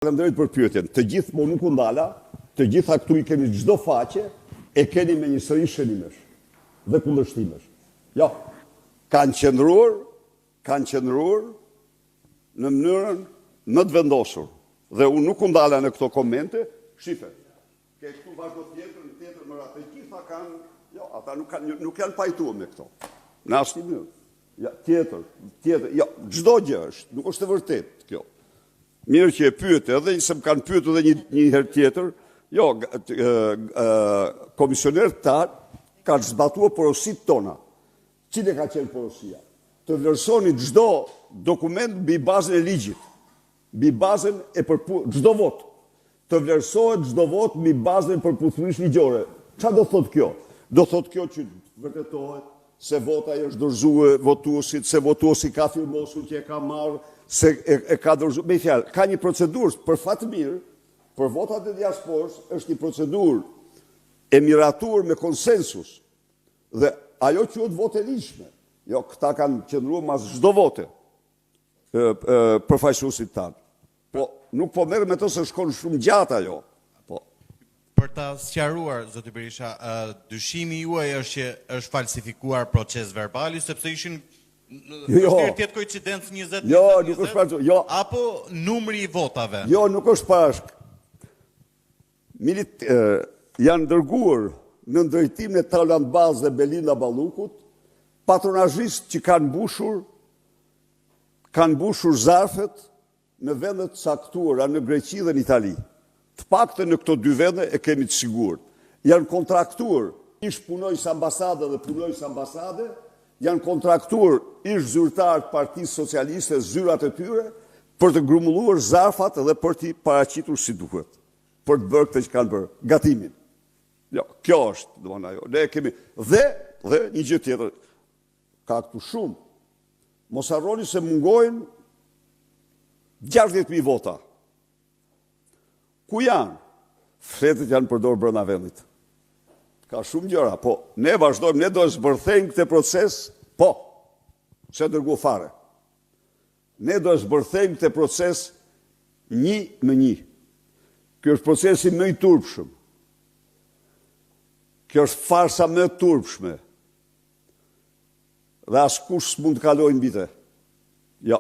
Falenderoj për pyetjen. Të gjithë mo nuk u ndala, të gjitha këtu i keni çdo faqe, e keni me një sëri shënimesh dhe kundërshtimesh. Jo, kanë qëndruar në mënyrën më të vendosur. Dhe unë nuk u ndala në këto komente, shife. Ke këtu vazhdo tjetër mëra, të gjitha kanë, jo, ata nuk janë pajtuar me këto. Në asnjë mënyrë. Ja, tjetër, jo, çdo gjë është, nuk është e vërtetë kjo. Mirë që e pyete, edhe se më kanë pyetur edhe një herë tjetër, jo, komisionerët tanë kanë zbatuar porositë tona. Cile ka qenë porosia? Të vlerësoni çdo dokument mbi bazën e ligjit, mbi bazën e çdo vot. Të vlerësohet çdo vot mbi bazën e përputhësisë ligjore. Çfarë do thotë kjo? Do thotë kjo që vërtetohet se vota i është dorëzuar votuesit, se votuesi ka firmosur që e ka marrë, se e ka dorëzuar. Me fjalë, ka një procedurë për fat mirë, për votat e diasporës është një procedurë e miratur me konsensus. Dhe ajo quhet votë e ligjshme. Jo, këta kanë qëndruar mas çdo vote përfaqësuesit tanë. Po, nuk po merr me të se shkon shumë gjatë ajo. Për ta sqaruar, zoti Berisha, dyshimi juaj është që është falsifikuar proces verbali, sepse ishin tjetë koincidencë 20, apo numri i votave? Jo, nuk është pashk. Janë dërguar në ndërtimin e Taulant Baz dhe Belinda Ballukut, patronazhistë që kanë mbushur zarfet në vendet caktuara në Greqi dhe në Itali. Të paktën në këto dy vende e kemi të sigurt. Janë kontraktuar ish punojës ambasade dhe punojës ambasade, janë kontraktuar ish zyrtarë të Partisë Socialiste, zyrat e tyre, për të grumbulluar zarfat dhe për t'i paraqitur si duhet, për të bërë këtë që kanë bërë, gatimin. Jo, kjo është, domethënë ajo. Ne kemi dhe një gjë tjetër, ka këtu shumë. Mos harroni se mungojnë 60.000 vota. Ku janë? Fletet janë përdorur brenda vendit. Ka shumë gjëra, po ne vazhdojmë, ne do të zbërthejmë këtë proces, po, se dërgu fare. Ne do të zbërthejmë këtë proces 1-1. Kjo është procesi më i turpshëm. Kjo është farsa më e turpshme. Dhe askush s'mund të kalojë mbi të. Jo.